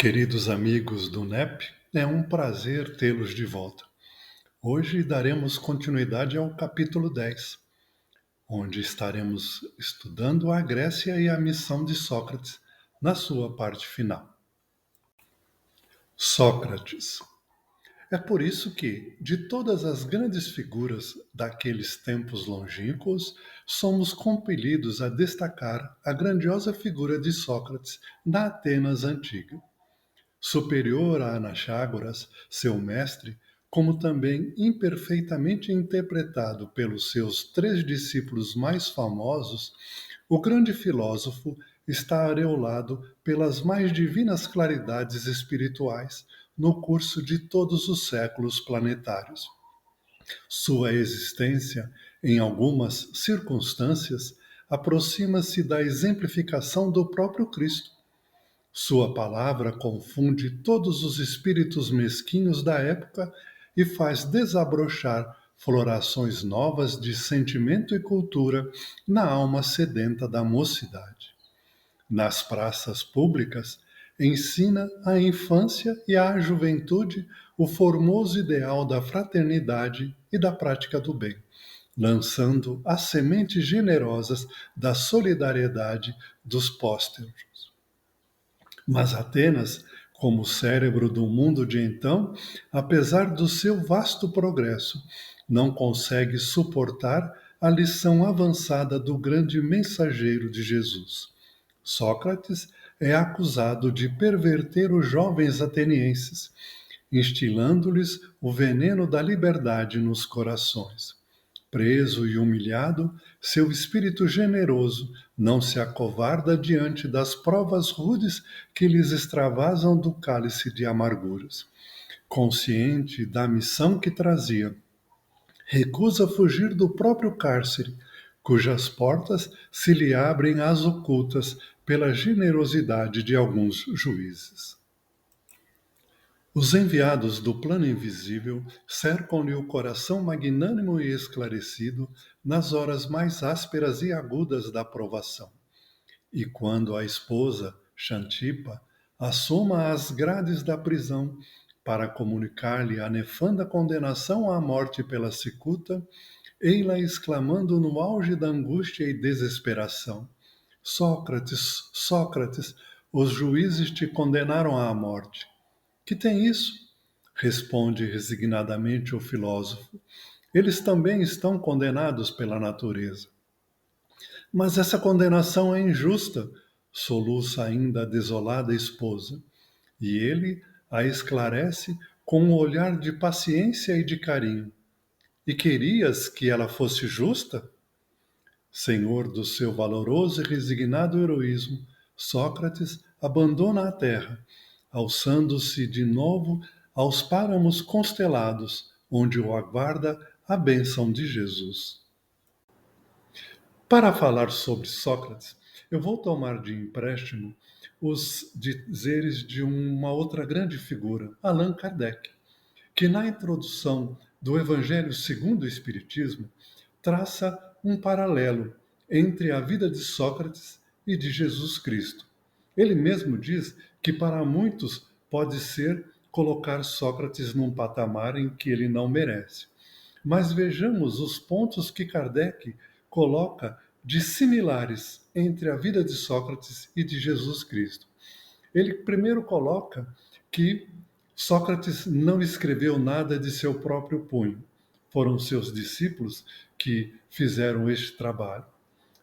Queridos amigos do NEP, é um prazer tê-los de volta. Hoje daremos continuidade ao capítulo 10, onde estaremos estudando a Grécia e a missão de Sócrates na sua parte final. Sócrates. É por isso que, de todas as grandes figuras daqueles tempos longínquos, somos compelidos a destacar a grandiosa figura de Sócrates na Atenas antiga. Superior a Anaxágoras, seu mestre, como também imperfeitamente interpretado pelos seus três discípulos mais famosos, o grande filósofo está aureolado pelas mais divinas claridades espirituais no curso de todos os séculos planetários. Sua existência, em algumas circunstâncias, aproxima-se da exemplificação do próprio Cristo. Sua palavra confunde todos os espíritos mesquinhos da época e faz desabrochar florações novas de sentimento e cultura na alma sedenta da mocidade. Nas praças públicas, ensina à infância e à juventude o formoso ideal da fraternidade e da prática do bem, lançando as sementes generosas da solidariedade dos pósteros. Mas Atenas, como cérebro do mundo de então, apesar do seu vasto progresso, não consegue suportar a lição avançada do grande mensageiro de Jesus. Sócrates é acusado de perverter os jovens atenienses, instilando-lhes o veneno da liberdade nos corações. Preso e humilhado, seu espírito generoso não se acovarda diante das provas rudes que lhes extravasam do cálice de amarguras. Consciente da missão que trazia, recusa fugir do próprio cárcere, cujas portas se lhe abrem às ocultas pela generosidade de alguns juízes. Os enviados do plano invisível cercam-lhe o coração magnânimo e esclarecido nas horas mais ásperas e agudas da provação. E quando a esposa, Xantipa, assoma às grades da prisão para comunicar-lhe a nefanda condenação à morte pela cicuta, ei-la exclamando no auge da angústia e desesperação: Sócrates, Sócrates, os juízes te condenaram à morte. Que tem isso? Responde resignadamente o filósofo. Eles também estão condenados pela natureza. Mas essa condenação é injusta, soluça ainda a desolada esposa. E ele a esclarece com um olhar de paciência e de carinho. E querias que ela fosse justa? Senhor do seu valoroso e resignado heroísmo, Sócrates abandona a terra, alçando-se de novo aos páramos constelados, onde o aguarda a bênção de Jesus. Para falar sobre Sócrates, eu vou tomar de empréstimo os dizeres de uma outra grande figura, Allan Kardec, que na introdução do Evangelho segundo o Espiritismo traça um paralelo entre a vida de Sócrates e de Jesus Cristo. Ele mesmo diz que para muitos pode ser colocar Sócrates num patamar em que ele não merece. Mas vejamos os pontos que Kardec coloca de similares entre a vida de Sócrates e de Jesus Cristo. Ele primeiro coloca que Sócrates não escreveu nada de seu próprio punho. Foram seus discípulos que fizeram este trabalho.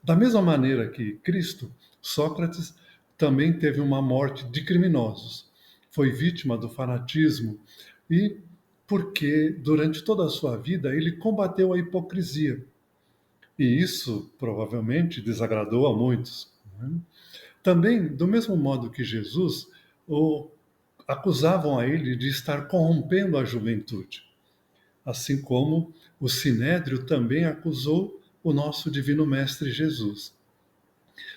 Da mesma maneira que Cristo, Sócrates também teve uma morte de criminosos. Foi vítima do fanatismo e porque durante toda a sua vida ele combateu a hipocrisia. E isso provavelmente desagradou a muitos. Também, do mesmo modo que Jesus, acusavam a ele de estar corrompendo a juventude. Assim como o Sinédrio também acusou o nosso Divino Mestre Jesus.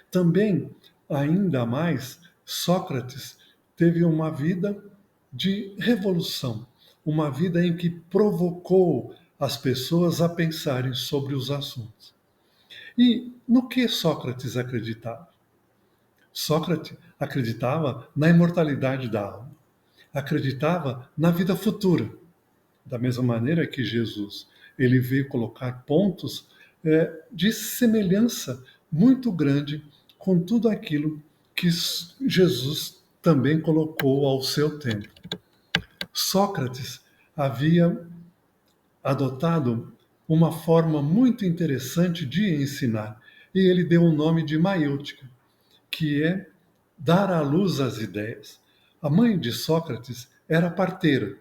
Também, ainda mais, Sócrates teve uma vida de revolução, uma vida em que provocou as pessoas a pensarem sobre os assuntos. E no que Sócrates acreditava? Sócrates acreditava na imortalidade da alma, acreditava na vida futura, da mesma maneira que Jesus. Ele veio colocar pontos de semelhança muito grande com tudo aquilo que Jesus também colocou ao seu tempo. Sócrates havia adotado uma forma muito interessante de ensinar, e ele deu o nome de maiêutica, que é dar à luz as ideias. A mãe de Sócrates era parteira,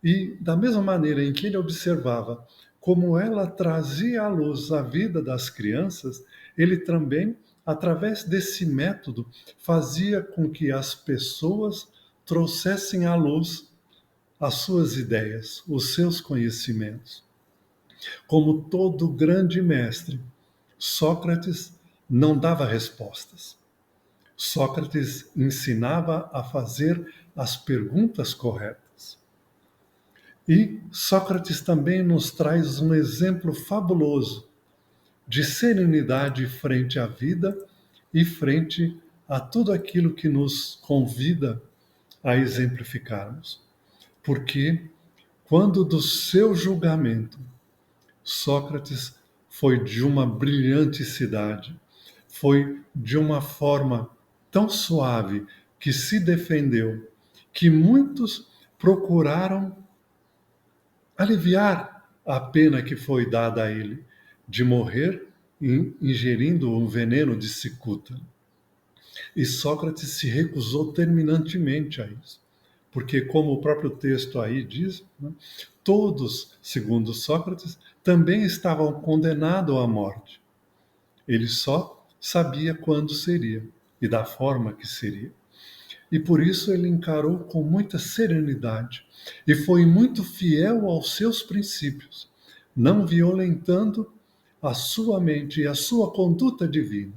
e da mesma maneira em que ele observava como ela trazia à luz a vida das crianças, ele também, através desse método, fazia com que as pessoas trouxessem à luz as suas ideias, os seus conhecimentos. Como todo grande mestre, Sócrates não dava respostas. Sócrates ensinava a fazer as perguntas corretas. E Sócrates também nos traz um exemplo fabuloso de serenidade frente à vida e frente a tudo aquilo que nos convida a exemplificarmos. Porque quando do seu julgamento Sócrates foi de uma brilhanticidade, foi de uma forma tão suave que se defendeu, que muitos procuraram aliviar a pena que foi dada a ele de morrer ingerindo um veneno de cicuta. E Sócrates se recusou terminantemente a isso. Porque, como o próprio texto aí diz, né, todos, segundo Sócrates, também estavam condenados à morte. Ele só sabia quando seria e da forma que seria. E por isso ele encarou com muita serenidade e foi muito fiel aos seus princípios, não violentando a sua mente e a sua conduta divina,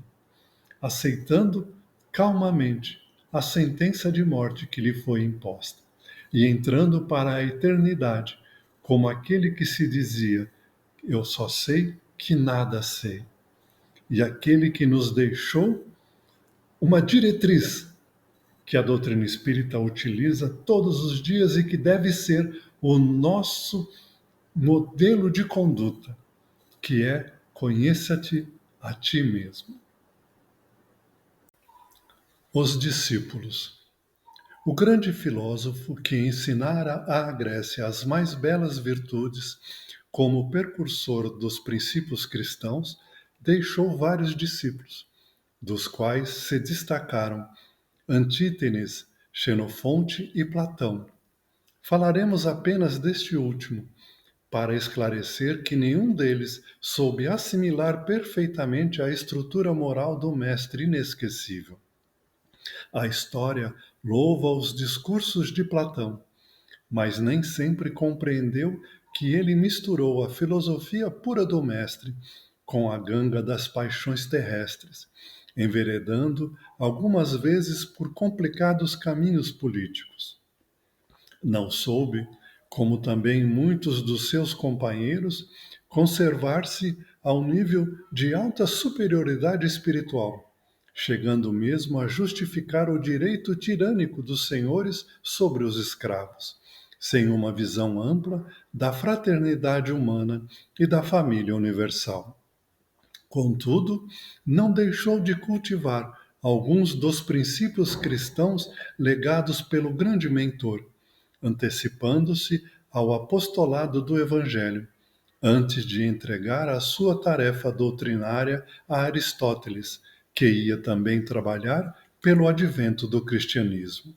aceitando calmamente a sentença de morte que lhe foi imposta, e entrando para a eternidade, como aquele que se dizia: Eu só sei que nada sei. E aquele que nos deixou uma diretriz que a doutrina espírita utiliza todos os dias e que deve ser o nosso modelo de conduta, que é: conheça-te a ti mesmo. Os discípulos. O grande filósofo que ensinara à Grécia as mais belas virtudes, como precursor dos princípios cristãos, deixou vários discípulos, dos quais se destacaram Antítenes, Xenofonte e Platão. Falaremos apenas deste último, para esclarecer que nenhum deles soube assimilar perfeitamente a estrutura moral do mestre inesquecível. A história louva os discursos de Platão, mas nem sempre compreendeu que ele misturou a filosofia pura do mestre com a ganga das paixões terrestres, enveredando algumas vezes por complicados caminhos políticos. Não soube, como também muitos dos seus companheiros, conservar-se ao nível de alta superioridade espiritual, chegando mesmo a justificar o direito tirânico dos senhores sobre os escravos, sem uma visão ampla da fraternidade humana e da família universal. Contudo, não deixou de cultivar alguns dos princípios cristãos legados pelo grande mentor, antecipando-se ao apostolado do Evangelho, antes de entregar a sua tarefa doutrinária a Aristóteles, que ia também trabalhar pelo advento do cristianismo.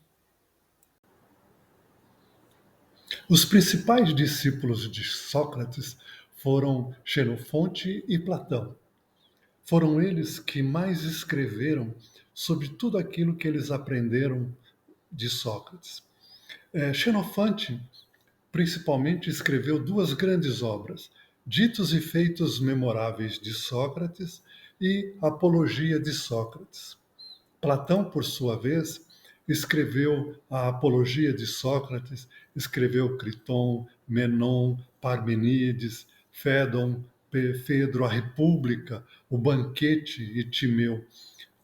Os principais discípulos de Sócrates foram Xenofonte e Platão. Foram eles que mais escreveram sobre tudo aquilo que eles aprenderam de Sócrates. Xenofonte, principalmente, escreveu duas grandes obras: Ditos e Feitos Memoráveis de Sócrates e Apologia de Sócrates. Platão, por sua vez, escreveu a Apologia de Sócrates, escreveu Criton, Menon, Parmenídes, Fédon, Fedro, a República, o Banquete e Timeu.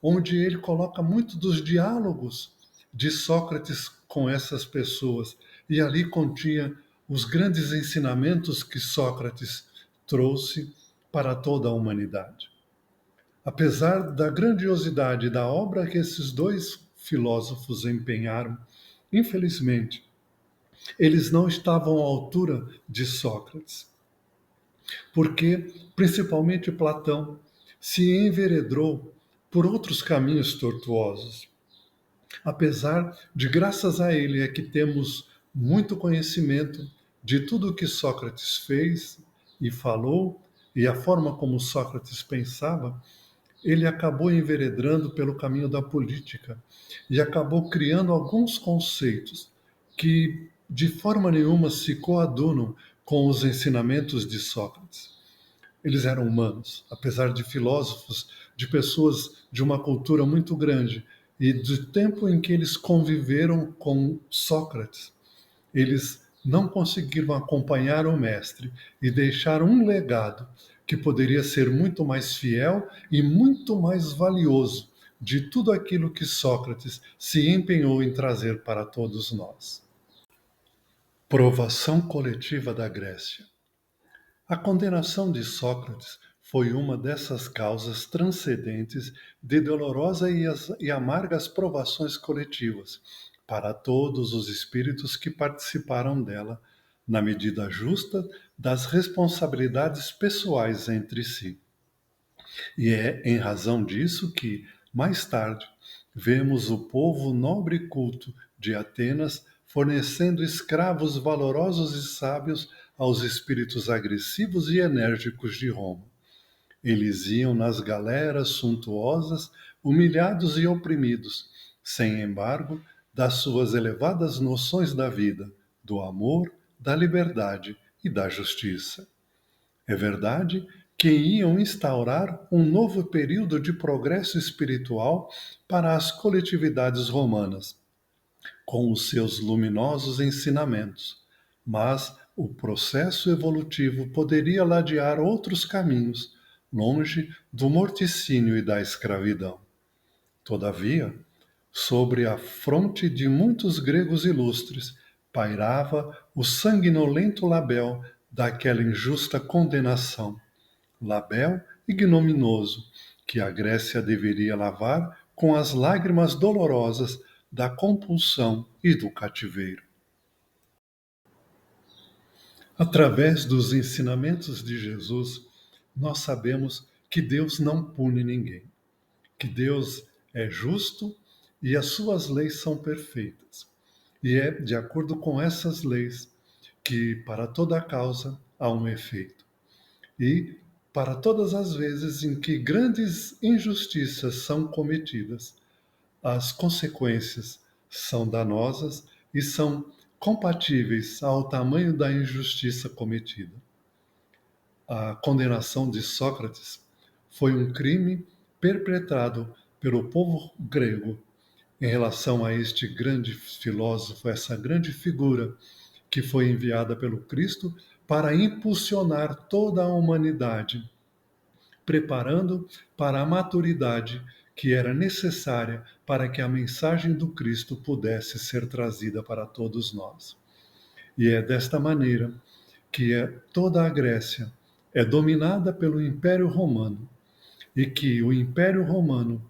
onde ele coloca muito dos diálogos de Sócrates com essas pessoas. E ali continha os grandes ensinamentos que Sócrates trouxe para toda a humanidade. Apesar da grandiosidade da obra que esses dois filósofos empenharam, infelizmente, eles não estavam à altura de Sócrates, porque, principalmente Platão, se enveredou por outros caminhos tortuosos. Apesar de, graças a ele, é que temos muito conhecimento de tudo o que Sócrates fez e falou e a forma como Sócrates pensava, ele acabou enveredando pelo caminho da política e acabou criando alguns conceitos que de forma nenhuma se coadunam com os ensinamentos de Sócrates. Eles eram humanos, apesar de filósofos, de pessoas de uma cultura muito grande, e do tempo em que eles conviveram com Sócrates, eles não conseguiram acompanhar o mestre e deixar um legado que poderia ser muito mais fiel e muito mais valioso de tudo aquilo que Sócrates se empenhou em trazer para todos nós. Provação coletiva da Grécia. A condenação de Sócrates foi uma dessas causas transcendentes de dolorosas e amargas provações coletivas para todos os espíritos que participaram dela, na medida justa das responsabilidades pessoais entre si. E é em razão disso que, mais tarde, vemos o povo nobre e culto de Atenas fornecendo escravos valorosos e sábios aos espíritos agressivos e enérgicos de Roma. Eles iam nas galeras suntuosas, humilhados e oprimidos, sem embargo, das suas elevadas noções da vida, do amor, da liberdade e da justiça. É verdade que iam instaurar um novo período de progresso espiritual para as coletividades romanas, com os seus luminosos ensinamentos, mas o processo evolutivo poderia ladear outros caminhos, longe do morticínio e da escravidão. Todavia, sobre a fronte de muitos gregos ilustres, pairava o sanguinolento labéu daquela injusta condenação, labéu ignominioso que a Grécia deveria lavar com as lágrimas dolorosas da compulsão e do cativeiro. Através dos ensinamentos de Jesus, nós sabemos que Deus não pune ninguém, que Deus é justo e as suas leis são perfeitas. E é de acordo com essas leis que para toda causa há um efeito. E para todas as vezes em que grandes injustiças são cometidas, as consequências são danosas e são compatíveis ao tamanho da injustiça cometida. A condenação de Sócrates foi um crime perpetrado pelo povo grego em relação a este grande filósofo, essa grande figura que foi enviada pelo Cristo para impulsionar toda a humanidade, preparando para a maturidade que era necessária para que a mensagem do Cristo pudesse ser trazida para todos nós. E é desta maneira que toda a Grécia é dominada pelo Império Romano e que o Império Romano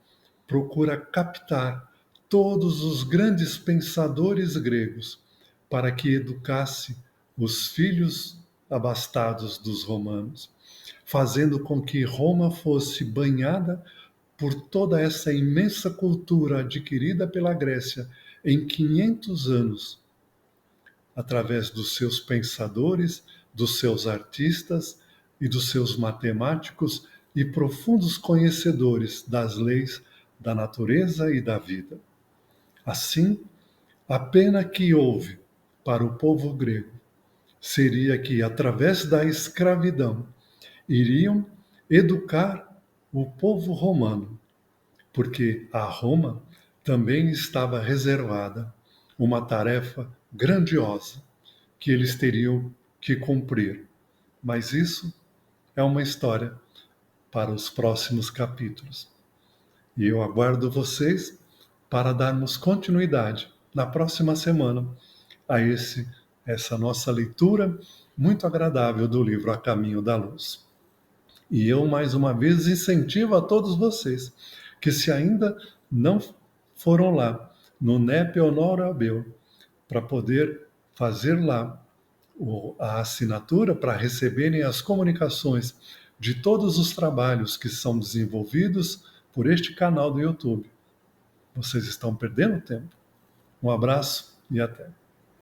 procura captar todos os grandes pensadores gregos para que educasse os filhos abastados dos romanos, fazendo com que Roma fosse banhada por toda essa imensa cultura adquirida pela Grécia em 500 anos, através dos seus pensadores, dos seus artistas e dos seus matemáticos e profundos conhecedores das leis da natureza e da vida. Assim, a pena que houve para o povo grego seria que, através da escravidão, iriam educar o povo romano, porque a Roma também estava reservada uma tarefa grandiosa que eles teriam que cumprir. Mas isso é uma história para os próximos capítulos. E eu aguardo vocês para darmos continuidade na próxima semana a essa nossa leitura muito agradável do livro A Caminho da Luz. E eu, mais uma vez, incentivo a todos vocês que, se ainda não foram lá no NEP Honor Abel, para poder fazer lá a assinatura, para receberem as comunicações de todos os trabalhos que são desenvolvidos por este canal do YouTube. Vocês estão perdendo tempo. Um abraço e até.